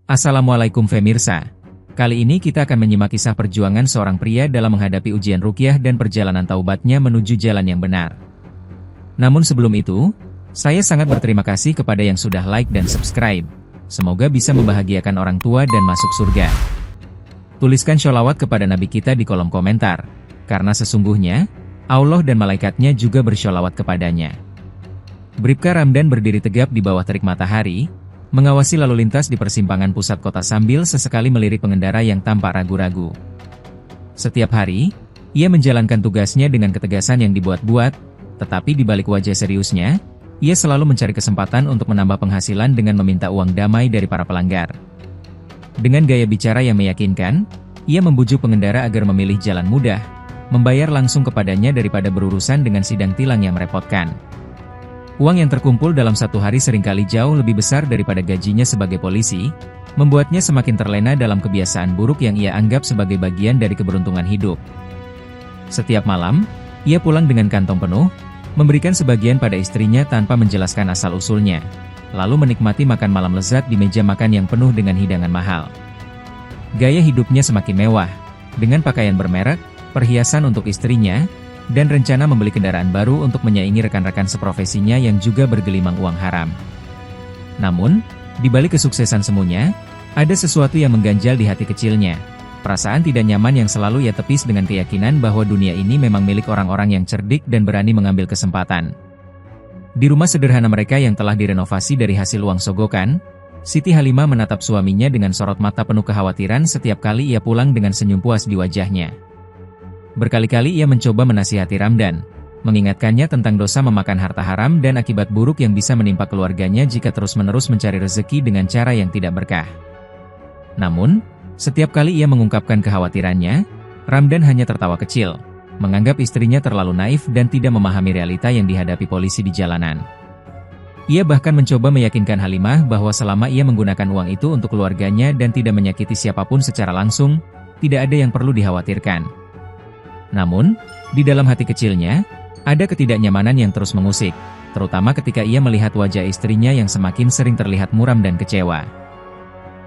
Assalamualaikum Femirsa. Kali ini kita akan menyimak kisah perjuangan seorang pria dalam menghadapi ujian ruqyah dan perjalanan taubatnya menuju jalan yang benar. Namun sebelum itu, saya sangat berterima kasih kepada yang sudah like dan subscribe. Semoga bisa membahagiakan orang tua dan masuk surga. Tuliskan sholawat kepada Nabi kita di kolom komentar, karena sesungguhnya, Allah dan malaikatnya juga bersholawat kepadanya. Bribka Ramdan berdiri tegap di bawah terik matahari, mengawasi lalu lintas di persimpangan pusat kota sambil sesekali melirik pengendara yang tampak ragu-ragu. Setiap hari, ia menjalankan tugasnya dengan ketegasan yang dibuat-buat, tetapi di balik wajah seriusnya, ia selalu mencari kesempatan untuk menambah penghasilan dengan meminta uang damai dari para pelanggar. Dengan gaya bicara yang meyakinkan, ia membujuk pengendara agar memilih jalan mudah, membayar langsung kepadanya daripada berurusan dengan sidang tilang yang merepotkan. Uang yang terkumpul dalam satu hari seringkali jauh lebih besar daripada gajinya sebagai polisi, membuatnya semakin terlena dalam kebiasaan buruk yang ia anggap sebagai bagian dari keberuntungan hidup. Setiap malam, ia pulang dengan kantong penuh, memberikan sebagian pada istrinya tanpa menjelaskan asal-usulnya, lalu menikmati makan malam lezat di meja makan yang penuh dengan hidangan mahal. Gaya hidupnya semakin mewah, dengan pakaian bermerek, perhiasan untuk istrinya, dan rencana membeli kendaraan baru untuk menyaingi rekan-rekan seprofesinya yang juga bergelimang uang haram. Namun, di balik kesuksesan semuanya, ada sesuatu yang mengganjal di hati kecilnya. Perasaan tidak nyaman yang selalu ia tepis dengan keyakinan bahwa dunia ini memang milik orang-orang yang cerdik dan berani mengambil kesempatan. Di rumah sederhana mereka yang telah direnovasi dari hasil uang sogokan, Siti Halimah menatap suaminya dengan sorot mata penuh kekhawatiran setiap kali ia pulang dengan senyum puas di wajahnya. Berkali-kali ia mencoba menasihati Ramdan, mengingatkannya tentang dosa memakan harta haram dan akibat buruk yang bisa menimpa keluarganya jika terus-menerus mencari rezeki dengan cara yang tidak berkah. Namun, setiap kali ia mengungkapkan kekhawatirannya, Ramdan hanya tertawa kecil, menganggap istrinya terlalu naif dan tidak memahami realita yang dihadapi polisi di jalanan. Ia bahkan mencoba meyakinkan Halimah bahwa selama ia menggunakan uang itu untuk keluarganya dan tidak menyakiti siapapun secara langsung, tidak ada yang perlu dikhawatirkan. Namun, di dalam hati kecilnya, ada ketidaknyamanan yang terus mengusik, terutama ketika ia melihat wajah istrinya yang semakin sering terlihat muram dan kecewa.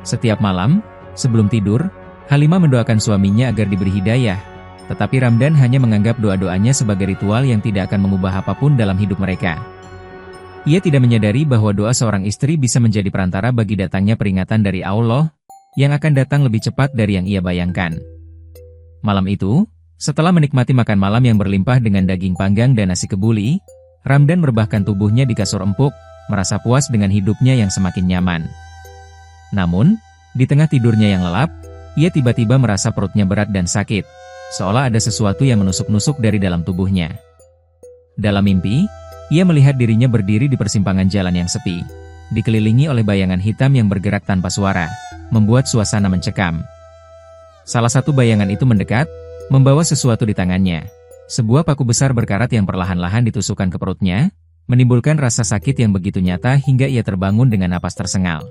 Setiap malam, sebelum tidur, Halimah mendoakan suaminya agar diberi hidayah, tetapi Ramdan hanya menganggap doa-doanya sebagai ritual yang tidak akan mengubah apapun dalam hidup mereka. Ia tidak menyadari bahwa doa seorang istri bisa menjadi perantara bagi datangnya peringatan dari Allah, yang akan datang lebih cepat dari yang ia bayangkan. Malam itu, setelah menikmati makan malam yang berlimpah dengan daging panggang dan nasi kebuli, Ramdan merebahkan tubuhnya di kasur empuk, merasa puas dengan hidupnya yang semakin nyaman. Namun, di tengah tidurnya yang lelap, ia tiba-tiba merasa perutnya berat dan sakit, seolah ada sesuatu yang menusuk-nusuk dari dalam tubuhnya. Dalam mimpi, ia melihat dirinya berdiri di persimpangan jalan yang sepi, dikelilingi oleh bayangan hitam yang bergerak tanpa suara, membuat suasana mencekam. Salah satu bayangan itu mendekat, membawa sesuatu di tangannya. Sebuah paku besar berkarat yang perlahan-lahan ditusukkan ke perutnya, menimbulkan rasa sakit yang begitu nyata hingga ia terbangun dengan napas tersengal.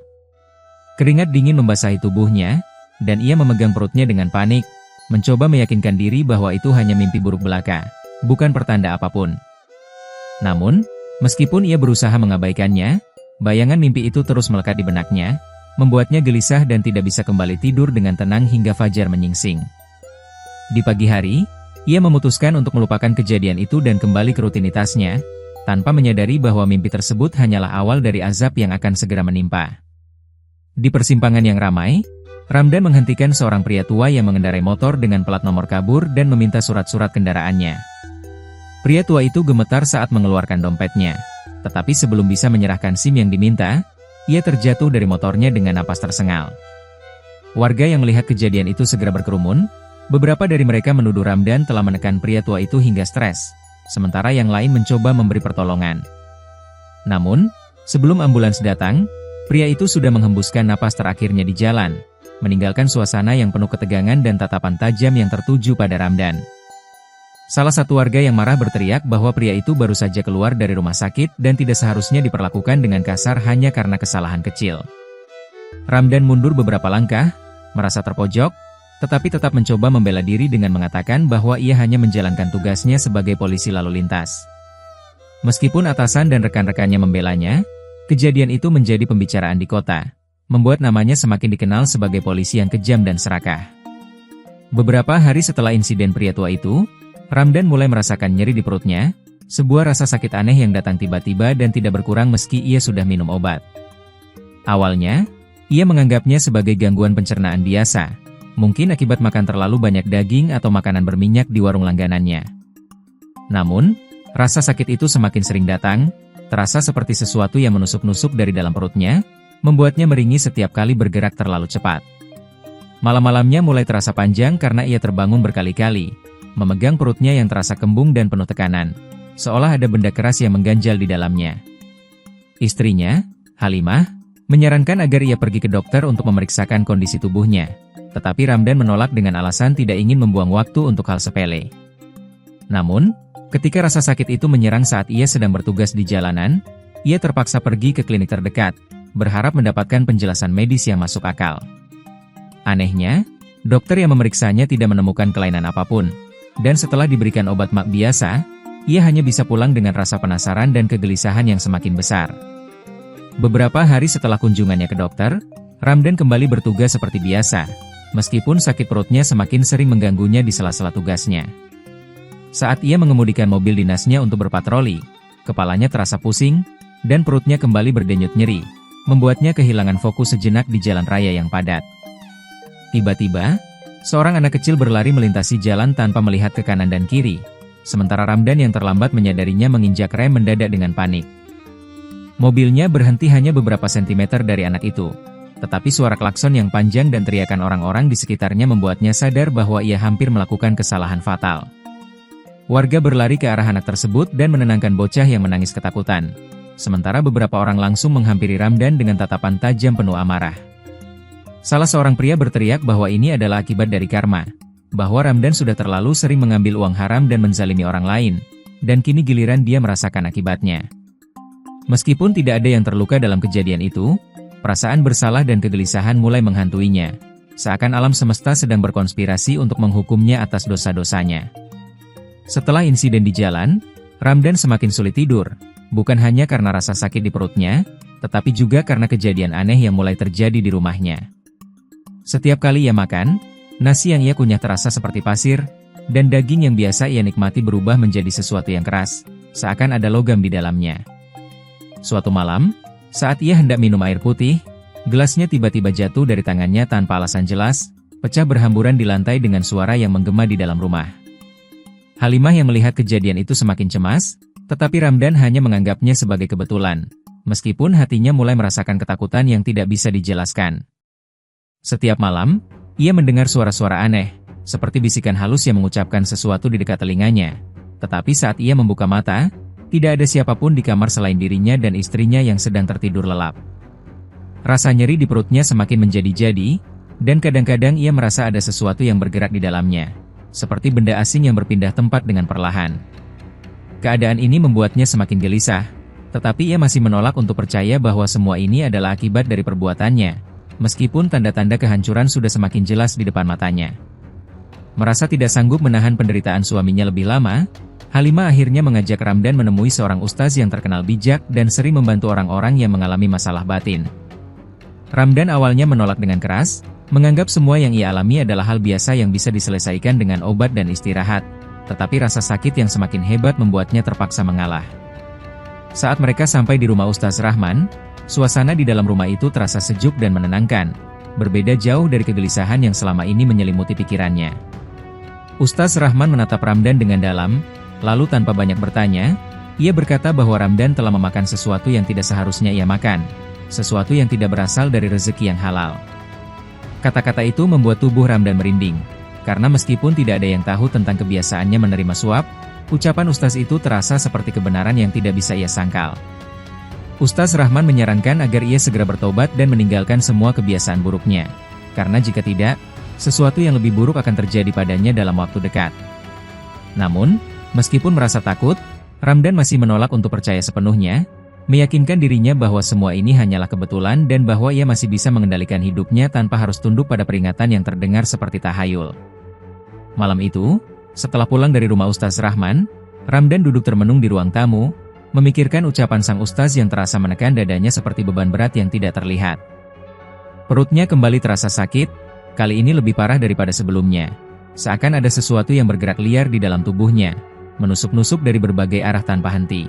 Keringat dingin membasahi tubuhnya, dan ia memegang perutnya dengan panik, mencoba meyakinkan diri bahwa itu hanya mimpi buruk belaka, bukan pertanda apapun. Namun, meskipun ia berusaha mengabaikannya, bayangan mimpi itu terus melekat di benaknya, membuatnya gelisah dan tidak bisa kembali tidur dengan tenang hingga fajar menyingsing. Di pagi hari, ia memutuskan untuk melupakan kejadian itu dan kembali ke rutinitasnya, tanpa menyadari bahwa mimpi tersebut hanyalah awal dari azab yang akan segera menimpa. Di persimpangan yang ramai, Ramdan menghentikan seorang pria tua yang mengendarai motor dengan plat nomor kabur dan meminta surat-surat kendaraannya. Pria tua itu gemetar saat mengeluarkan dompetnya, tetapi sebelum bisa menyerahkan SIM yang diminta, ia terjatuh dari motornya dengan napas tersengal. Warga yang melihat kejadian itu segera berkerumun. Beberapa dari mereka menuduh Ramdan telah menekan pria tua itu hingga stres, sementara yang lain mencoba memberi pertolongan. Namun, sebelum ambulans datang, pria itu sudah menghembuskan napas terakhirnya di jalan, meninggalkan suasana yang penuh ketegangan dan tatapan tajam yang tertuju pada Ramdan. Salah satu warga yang marah berteriak bahwa pria itu baru saja keluar dari rumah sakit dan tidak seharusnya diperlakukan dengan kasar hanya karena kesalahan kecil. Ramdan mundur beberapa langkah, merasa terpojok, tetapi tetap mencoba membela diri dengan mengatakan bahwa ia hanya menjalankan tugasnya sebagai polisi lalu lintas. Meskipun atasan dan rekan-rekannya membelanya, kejadian itu menjadi pembicaraan di kota, membuat namanya semakin dikenal sebagai polisi yang kejam dan serakah. Beberapa hari setelah insiden pria tua itu, Ramdan mulai merasakan nyeri di perutnya, sebuah rasa sakit aneh yang datang tiba-tiba dan tidak berkurang meski ia sudah minum obat. Awalnya, ia menganggapnya sebagai gangguan pencernaan biasa, mungkin akibat makan terlalu banyak daging atau makanan berminyak di warung langganannya. Namun, rasa sakit itu semakin sering datang, terasa seperti sesuatu yang menusuk-nusuk dari dalam perutnya, membuatnya meringis setiap kali bergerak terlalu cepat. Malam-malamnya mulai terasa panjang karena ia terbangun berkali-kali, memegang perutnya yang terasa kembung dan penuh tekanan, seolah ada benda keras yang mengganjal di dalamnya. Istrinya, Halimah, menyarankan agar ia pergi ke dokter untuk memeriksakan kondisi tubuhnya, tetapi Ramdan menolak dengan alasan tidak ingin membuang waktu untuk hal sepele. Namun, ketika rasa sakit itu menyerang saat ia sedang bertugas di jalanan, ia terpaksa pergi ke klinik terdekat, berharap mendapatkan penjelasan medis yang masuk akal. Anehnya, dokter yang memeriksanya tidak menemukan kelainan apapun, dan setelah diberikan obat mak biasa, ia hanya bisa pulang dengan rasa penasaran dan kegelisahan yang semakin besar. Beberapa hari setelah kunjungannya ke dokter, Ramdan kembali bertugas seperti biasa, meskipun sakit perutnya semakin sering mengganggunya di sela-sela tugasnya. Saat ia mengemudikan mobil dinasnya untuk berpatroli, kepalanya terasa pusing, dan perutnya kembali berdenyut nyeri, membuatnya kehilangan fokus sejenak di jalan raya yang padat. Tiba-tiba, seorang anak kecil berlari melintasi jalan tanpa melihat ke kanan dan kiri, sementara Ramdan yang terlambat menyadarinya menginjak rem mendadak dengan panik. Mobilnya berhenti hanya beberapa sentimeter dari anak itu, tetapi suara klakson yang panjang dan teriakan orang-orang di sekitarnya membuatnya sadar bahwa ia hampir melakukan kesalahan fatal. Warga berlari ke arah anak tersebut dan menenangkan bocah yang menangis ketakutan, sementara beberapa orang langsung menghampiri Ramdan dengan tatapan tajam penuh amarah. Salah seorang pria berteriak bahwa ini adalah akibat dari karma, bahwa Ramdan sudah terlalu sering mengambil uang haram dan menzalimi orang lain, dan kini giliran dia merasakan akibatnya. Meskipun tidak ada yang terluka dalam kejadian itu, perasaan bersalah dan kegelisahan mulai menghantuinya, seakan alam semesta sedang berkonspirasi untuk menghukumnya atas dosa-dosanya. Setelah insiden di jalan, Ramdan semakin sulit tidur, bukan hanya karena rasa sakit di perutnya, tetapi juga karena kejadian aneh yang mulai terjadi di rumahnya. Setiap kali ia makan, nasi yang ia kunyah terasa seperti pasir, dan daging yang biasa ia nikmati berubah menjadi sesuatu yang keras, seakan ada logam di dalamnya. Suatu malam, saat ia hendak minum air putih, gelasnya tiba-tiba jatuh dari tangannya tanpa alasan jelas, pecah berhamburan di lantai dengan suara yang menggema di dalam rumah. Halimah yang melihat kejadian itu semakin cemas, tetapi Ramdan hanya menganggapnya sebagai kebetulan, meskipun hatinya mulai merasakan ketakutan yang tidak bisa dijelaskan. Setiap malam, ia mendengar suara-suara aneh, seperti bisikan halus yang mengucapkan sesuatu di dekat telinganya, tetapi saat ia membuka mata, tidak ada siapapun di kamar selain dirinya dan istrinya yang sedang tertidur lelap. Rasa nyeri di perutnya semakin menjadi-jadi, dan kadang-kadang ia merasa ada sesuatu yang bergerak di dalamnya, seperti benda asing yang berpindah tempat dengan perlahan. Keadaan ini membuatnya semakin gelisah, tetapi ia masih menolak untuk percaya bahwa semua ini adalah akibat dari perbuatannya, meskipun tanda-tanda kehancuran sudah semakin jelas di depan matanya. Merasa tidak sanggup menahan penderitaan suaminya lebih lama, Halimah akhirnya mengajak Ramdan menemui seorang ustaz yang terkenal bijak dan sering membantu orang-orang yang mengalami masalah batin. Ramdan awalnya menolak dengan keras, menganggap semua yang ia alami adalah hal biasa yang bisa diselesaikan dengan obat dan istirahat, tetapi rasa sakit yang semakin hebat membuatnya terpaksa mengalah. Saat mereka sampai di rumah Ustaz Rahman, suasana di dalam rumah itu terasa sejuk dan menenangkan, berbeda jauh dari kegelisahan yang selama ini menyelimuti pikirannya. Ustaz Rahman menatap Ramdan dengan dalam, lalu tanpa banyak bertanya, ia berkata bahwa Ramdan telah memakan sesuatu yang tidak seharusnya ia makan, sesuatu yang tidak berasal dari rezeki yang halal. Kata-kata itu membuat tubuh Ramdan merinding, karena meskipun tidak ada yang tahu tentang kebiasaannya menerima suap, ucapan Ustaz itu terasa seperti kebenaran yang tidak bisa ia sangkal. Ustaz Rahman menyarankan agar ia segera bertobat dan meninggalkan semua kebiasaan buruknya, karena jika tidak, sesuatu yang lebih buruk akan terjadi padanya dalam waktu dekat. Namun, meskipun merasa takut, Ramdan masih menolak untuk percaya sepenuhnya, meyakinkan dirinya bahwa semua ini hanyalah kebetulan dan bahwa ia masih bisa mengendalikan hidupnya tanpa harus tunduk pada peringatan yang terdengar seperti tahayul. Malam itu, setelah pulang dari rumah Ustaz Rahman, Ramdan duduk termenung di ruang tamu, memikirkan ucapan sang ustaz yang terasa menekan dadanya seperti beban berat yang tidak terlihat. Perutnya kembali terasa sakit, kali ini lebih parah daripada sebelumnya. Seakan ada sesuatu yang bergerak liar di dalam tubuhnya, menusuk-nusuk dari berbagai arah tanpa henti.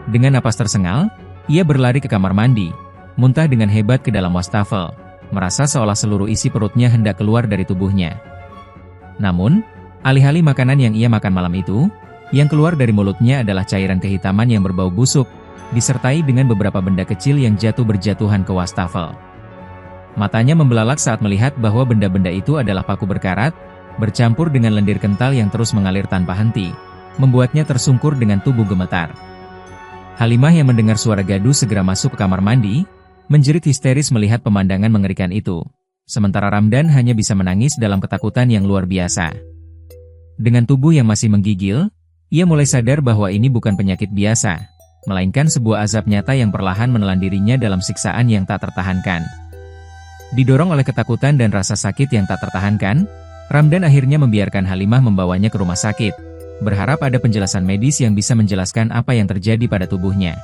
Dengan napas tersengal, ia berlari ke kamar mandi, muntah dengan hebat ke dalam wastafel, merasa seolah seluruh isi perutnya hendak keluar dari tubuhnya. Namun, alih-alih makanan yang ia makan malam itu, yang keluar dari mulutnya adalah cairan kehitaman yang berbau busuk, disertai dengan beberapa benda kecil yang jatuh berjatuhan ke wastafel. Matanya membelalak saat melihat bahwa benda-benda itu adalah paku berkarat, bercampur dengan lendir kental yang terus mengalir tanpa henti, membuatnya tersungkur dengan tubuh gemetar. Halimah yang mendengar suara gaduh segera masuk ke kamar mandi, menjerit histeris melihat pemandangan mengerikan itu. Sementara Ramdan hanya bisa menangis dalam ketakutan yang luar biasa. Dengan tubuh yang masih menggigil, ia mulai sadar bahwa ini bukan penyakit biasa, melainkan sebuah azab nyata yang perlahan menelan dirinya dalam siksaan yang tak tertahankan. Didorong oleh ketakutan dan rasa sakit yang tak tertahankan, Ramdan akhirnya membiarkan Halimah membawanya ke rumah sakit, berharap ada penjelasan medis yang bisa menjelaskan apa yang terjadi pada tubuhnya.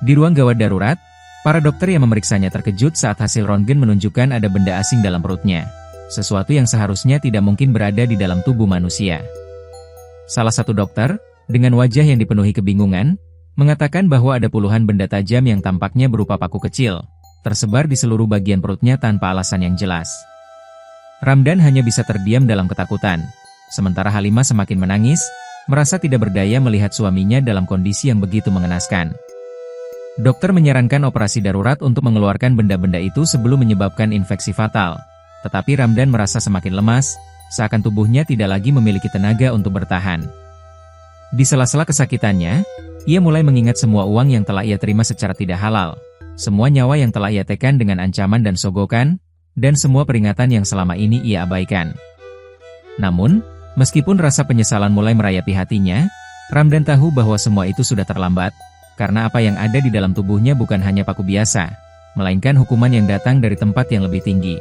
Di ruang gawat darurat, para dokter yang memeriksanya terkejut saat hasil röntgen menunjukkan ada benda asing dalam perutnya, sesuatu yang seharusnya tidak mungkin berada di dalam tubuh manusia. Salah satu dokter, dengan wajah yang dipenuhi kebingungan, mengatakan bahwa ada puluhan benda tajam yang tampaknya berupa paku kecil, tersebar di seluruh bagian perutnya tanpa alasan yang jelas. Ramdan hanya bisa terdiam dalam ketakutan, sementara Halimah semakin menangis, merasa tidak berdaya melihat suaminya dalam kondisi yang begitu mengenaskan. Dokter menyarankan operasi darurat untuk mengeluarkan benda-benda itu sebelum menyebabkan infeksi fatal, tetapi Ramdan merasa semakin lemas, seakan tubuhnya tidak lagi memiliki tenaga untuk bertahan. Di sela-sela kesakitannya, ia mulai mengingat semua uang yang telah ia terima secara tidak halal, semua nyawa yang telah ia tekan dengan ancaman dan sogokan, dan semua peringatan yang selama ini ia abaikan. Namun, meskipun rasa penyesalan mulai merayapi hatinya, Ramdan tahu bahwa semua itu sudah terlambat, karena apa yang ada di dalam tubuhnya bukan hanya paku biasa, melainkan hukuman yang datang dari tempat yang lebih tinggi.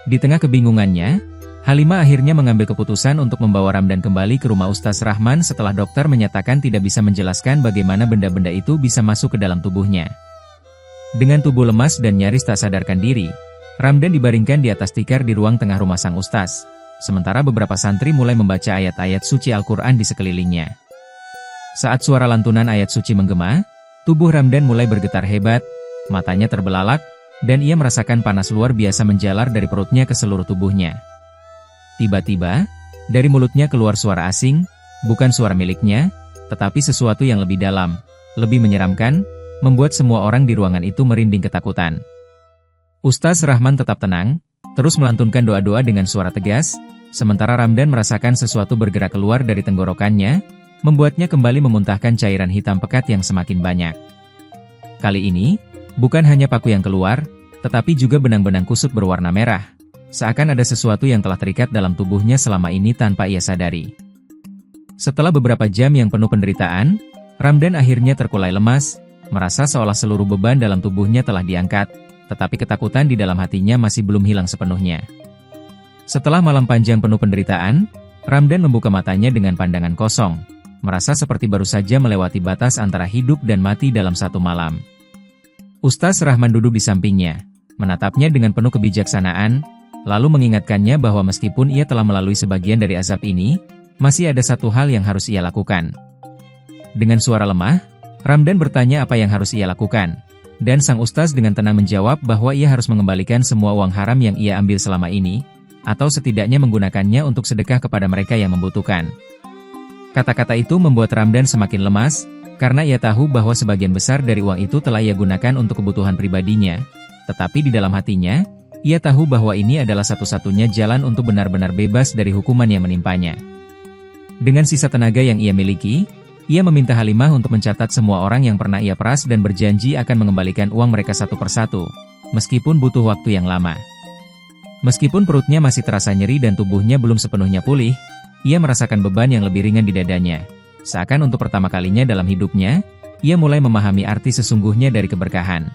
Di tengah kebingungannya, Halimah akhirnya mengambil keputusan untuk membawa Ramdan kembali ke rumah Ustaz Rahman setelah dokter menyatakan tidak bisa menjelaskan bagaimana benda-benda itu bisa masuk ke dalam tubuhnya. Dengan tubuh lemas dan nyaris tak sadarkan diri, Ramdan dibaringkan di atas tikar di ruang tengah rumah sang ustaz, sementara beberapa santri mulai membaca ayat-ayat suci Al-Quran di sekelilingnya. Saat suara lantunan ayat suci menggema, tubuh Ramdan mulai bergetar hebat, matanya terbelalak, dan ia merasakan panas luar biasa menjalar dari perutnya ke seluruh tubuhnya. Tiba-tiba, dari mulutnya keluar suara asing, bukan suara miliknya, tetapi sesuatu yang lebih dalam, lebih menyeramkan, membuat semua orang di ruangan itu merinding ketakutan. Ustaz Rahman tetap tenang, terus melantunkan doa-doa dengan suara tegas, sementara Ramdan merasakan sesuatu bergerak keluar dari tenggorokannya, membuatnya kembali memuntahkan cairan hitam pekat yang semakin banyak. Kali ini, bukan hanya paku yang keluar, tetapi juga benang-benang kusut berwarna merah, seakan ada sesuatu yang telah terikat dalam tubuhnya selama ini tanpa ia sadari. Setelah beberapa jam yang penuh penderitaan, Ramdan akhirnya terkulai lemas, merasa seolah seluruh beban dalam tubuhnya telah diangkat, tetapi ketakutan di dalam hatinya masih belum hilang sepenuhnya. Setelah malam panjang penuh penderitaan, Ramdan membuka matanya dengan pandangan kosong, merasa seperti baru saja melewati batas antara hidup dan mati dalam satu malam. Ustaz Rahman duduk di sampingnya, menatapnya dengan penuh kebijaksanaan, lalu mengingatkannya bahwa meskipun ia telah melalui sebagian dari azab ini, masih ada satu hal yang harus ia lakukan. Dengan suara lemah, Ramdan bertanya apa yang harus ia lakukan, dan sang ustaz dengan tenang menjawab bahwa ia harus mengembalikan semua uang haram yang ia ambil selama ini, atau setidaknya menggunakannya untuk sedekah kepada mereka yang membutuhkan. Kata-kata itu membuat Ramdan semakin lemas, karena ia tahu bahwa sebagian besar dari uang itu telah ia gunakan untuk kebutuhan pribadinya, tetapi di dalam hatinya, ia tahu bahwa ini adalah satu-satunya jalan untuk benar-benar bebas dari hukuman yang menimpanya. Dengan sisa tenaga yang ia miliki, ia meminta Halimah untuk mencatat semua orang yang pernah ia peras dan berjanji akan mengembalikan uang mereka satu persatu, meskipun butuh waktu yang lama. Meskipun perutnya masih terasa nyeri dan tubuhnya belum sepenuhnya pulih, ia merasakan beban yang lebih ringan di dadanya. Seakan untuk pertama kalinya dalam hidupnya, ia mulai memahami arti sesungguhnya dari keberkahan.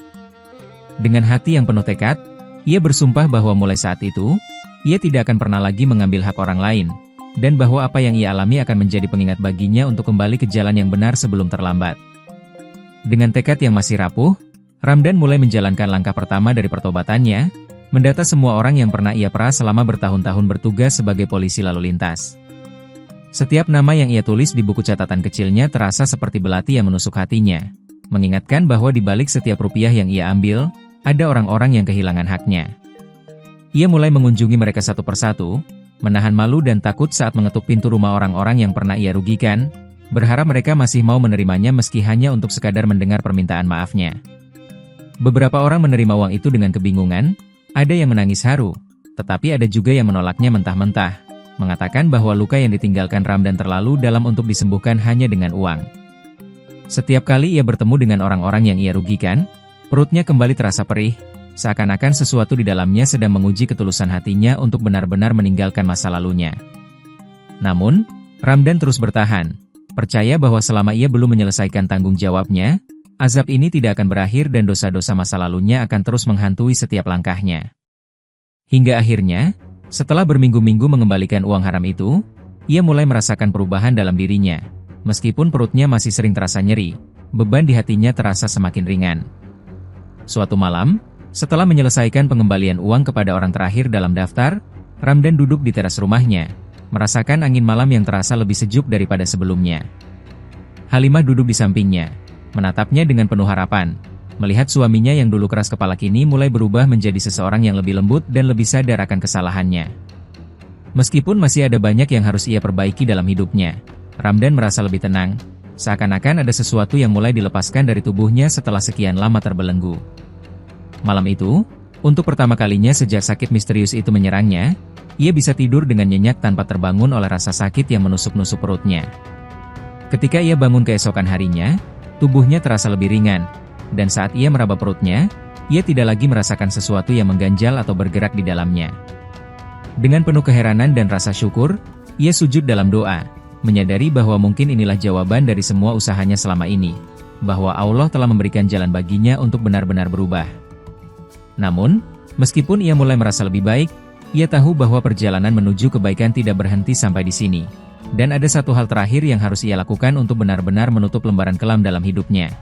Dengan hati yang penuh tekad, ia bersumpah bahwa mulai saat itu, ia tidak akan pernah lagi mengambil hak orang lain, dan bahwa apa yang ia alami akan menjadi pengingat baginya untuk kembali ke jalan yang benar sebelum terlambat. Dengan tekad yang masih rapuh, Ramdan mulai menjalankan langkah pertama dari pertobatannya, mendata semua orang yang pernah ia peras selama bertahun-tahun bertugas sebagai polisi lalu lintas. Setiap nama yang ia tulis di buku catatan kecilnya terasa seperti belati yang menusuk hatinya, mengingatkan bahwa di balik setiap rupiah yang ia ambil, ada orang-orang yang kehilangan haknya. Ia mulai mengunjungi mereka satu persatu, menahan malu dan takut saat mengetuk pintu rumah orang-orang yang pernah ia rugikan, berharap mereka masih mau menerimanya meski hanya untuk sekadar mendengar permintaan maafnya. Beberapa orang menerima uang itu dengan kebingungan, ada yang menangis haru, tetapi ada juga yang menolaknya mentah-mentah, mengatakan bahwa luka yang ditinggalkan Ramdan terlalu dalam untuk disembuhkan hanya dengan uang. Setiap kali ia bertemu dengan orang-orang yang ia rugikan, perutnya kembali terasa perih, seakan-akan sesuatu di dalamnya sedang menguji ketulusan hatinya untuk benar-benar meninggalkan masa lalunya. Namun, Ramdan terus bertahan, percaya bahwa selama ia belum menyelesaikan tanggung jawabnya, azab ini tidak akan berakhir dan dosa-dosa masa lalunya akan terus menghantui setiap langkahnya. Hingga akhirnya, setelah berminggu-minggu mengembalikan uang haram itu, ia mulai merasakan perubahan dalam dirinya. Meskipun perutnya masih sering terasa nyeri, beban di hatinya terasa semakin ringan. Suatu malam, setelah menyelesaikan pengembalian uang kepada orang terakhir dalam daftar, Ramdan duduk di teras rumahnya, merasakan angin malam yang terasa lebih sejuk daripada sebelumnya. Halimah duduk di sampingnya, menatapnya dengan penuh harapan, melihat suaminya yang dulu keras kepala kini mulai berubah menjadi seseorang yang lebih lembut dan lebih sadar akan kesalahannya. Meskipun masih ada banyak yang harus ia perbaiki dalam hidupnya, Ramdan merasa lebih tenang, seakan-akan ada sesuatu yang mulai dilepaskan dari tubuhnya setelah sekian lama terbelenggu. Malam itu, untuk pertama kalinya sejak sakit misterius itu menyerangnya, ia bisa tidur dengan nyenyak tanpa terbangun oleh rasa sakit yang menusuk-nusuk perutnya. Ketika ia bangun keesokan harinya, tubuhnya terasa lebih ringan, dan saat ia meraba perutnya, ia tidak lagi merasakan sesuatu yang mengganjal atau bergerak di dalamnya. Dengan penuh keheranan dan rasa syukur, ia sujud dalam doa, menyadari bahwa mungkin inilah jawaban dari semua usahanya selama ini, bahwa Allah telah memberikan jalan baginya untuk benar-benar berubah. Namun, meskipun ia mulai merasa lebih baik, ia tahu bahwa perjalanan menuju kebaikan tidak berhenti sampai di sini. Dan ada satu hal terakhir yang harus ia lakukan untuk benar-benar menutup lembaran kelam dalam hidupnya.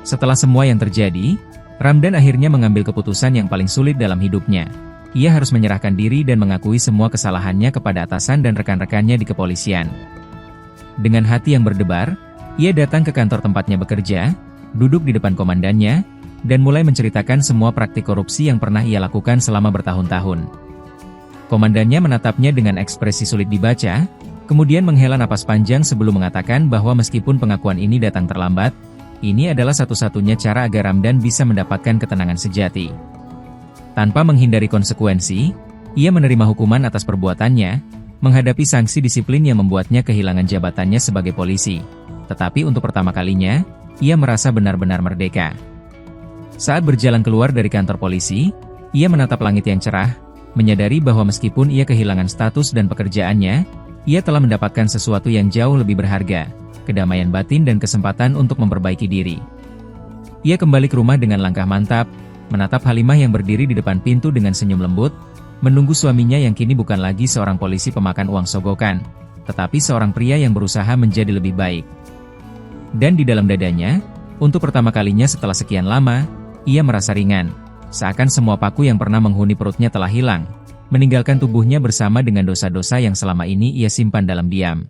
Setelah semua yang terjadi, Ramdan akhirnya mengambil keputusan yang paling sulit dalam hidupnya. Ia harus menyerahkan diri dan mengakui semua kesalahannya kepada atasan dan rekan-rekannya di kepolisian. Dengan hati yang berdebar, ia datang ke kantor tempatnya bekerja, duduk di depan komandannya, dan mulai menceritakan semua praktik korupsi yang pernah ia lakukan selama bertahun-tahun. Komandannya menatapnya dengan ekspresi sulit dibaca, kemudian menghela napas panjang sebelum mengatakan bahwa meskipun pengakuan ini datang terlambat, ini adalah satu-satunya cara agar Ramdan bisa mendapatkan ketenangan sejati. Tanpa menghindari konsekuensi, ia menerima hukuman atas perbuatannya, menghadapi sanksi disiplin yang membuatnya kehilangan jabatannya sebagai polisi. Tetapi untuk pertama kalinya, ia merasa benar-benar merdeka. Saat berjalan keluar dari kantor polisi, ia menatap langit yang cerah, menyadari bahwa meskipun ia kehilangan status dan pekerjaannya, ia telah mendapatkan sesuatu yang jauh lebih berharga, kedamaian batin dan kesempatan untuk memperbaiki diri. Ia kembali ke rumah dengan langkah mantap, menatap Halimah yang berdiri di depan pintu dengan senyum lembut, menunggu suaminya yang kini bukan lagi seorang polisi pemakan uang sogokan, tetapi seorang pria yang berusaha menjadi lebih baik. Dan di dalam dadanya, untuk pertama kalinya setelah sekian lama, ia merasa ringan, seakan semua paku yang pernah menghuni perutnya telah hilang, meninggalkan tubuhnya bersama dengan dosa-dosa yang selama ini ia simpan dalam diam.